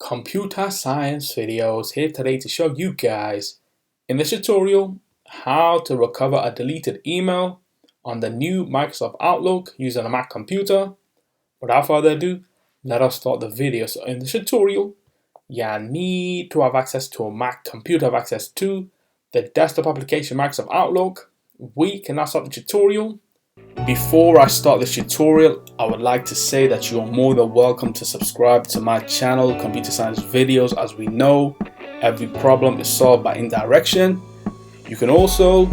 Computer science videos here today to show you guys in this tutorial how to recover a deleted email on the new Microsoft Outlook using a Mac computer. Without further ado, let us start the video. So in this tutorial, you need to have access to a Mac computer, have access to the desktop application Microsoft Outlook. We can now start the tutorial. Before I start this tutorial, I would like to say that you are more than welcome to subscribe to my channel, Computer Science Videos. As we know, every problem is solved by indirection. You can also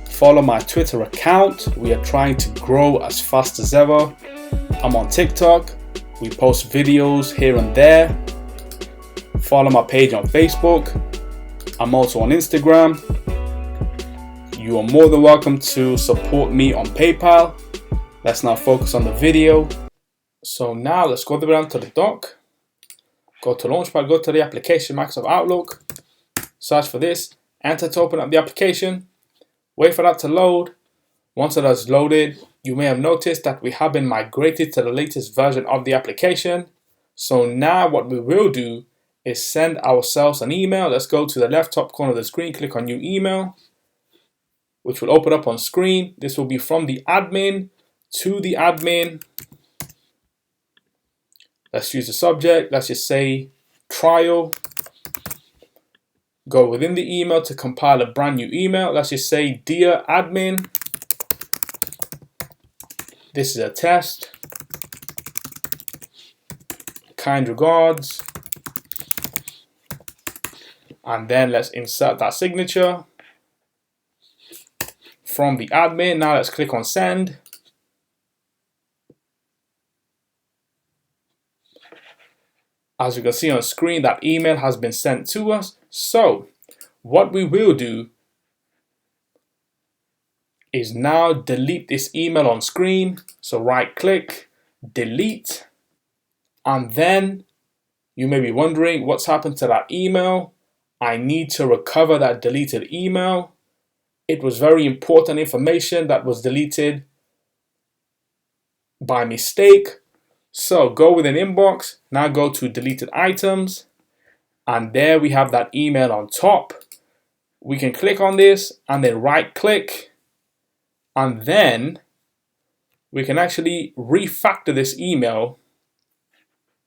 follow my Twitter account. We are trying to grow as fast as ever. I'm on TikTok. We post videos here and there. Follow my page on Facebook. I'm also on Instagram. You are more than welcome to support me on PayPal. Let's now focus on the video. So now let's go down to the dock. Go to Launchpad, go to the application Microsoft Outlook. Search for this, enter to open up the application. Wait for that to load. Once it has loaded, you may have noticed that we have been migrated to the latest version of the application. So now what we will do is send ourselves an email. Let's go to the left top corner of the screen, click on new email, which will open up on screen. This will be from the admin to the admin. Let's use the subject. Let's just say trial. Go within the email to compile a brand new email. Let's just say, dear admin, this is a test. Kind regards. And then let's insert that signature from the admin. Now let's click on send. As you can see on screen, that email has been sent to us. So what we will do is now delete this email on screen. So right click, delete. And then you may be wondering what's happened to that email. I need to recover that deleted email. It was very important information that was deleted by mistake. So go within inbox, now go to deleted items, and there we have that email on top. We can click on this and then right click, and then we can actually refactor this email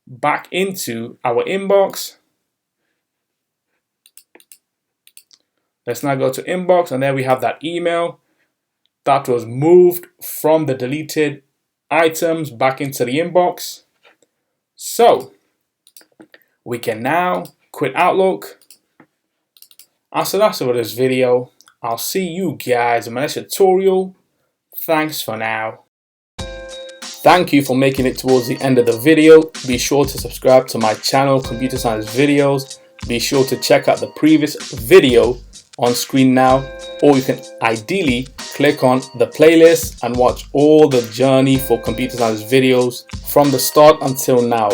back into our inbox. Let's now go to inbox, and there we have that email that was moved from the deleted items back into the inbox. So we can now quit Outlook. And so that's it for this video. I'll see you guys in my next tutorial. Thanks for now. Thank you for making it towards the end of the video. Be sure to subscribe to my channel, Computer Science Videos. Be sure to check out the previous video on screen now, or you can ideally click on the playlist and watch all the journey for Computer Science videos from the start until now.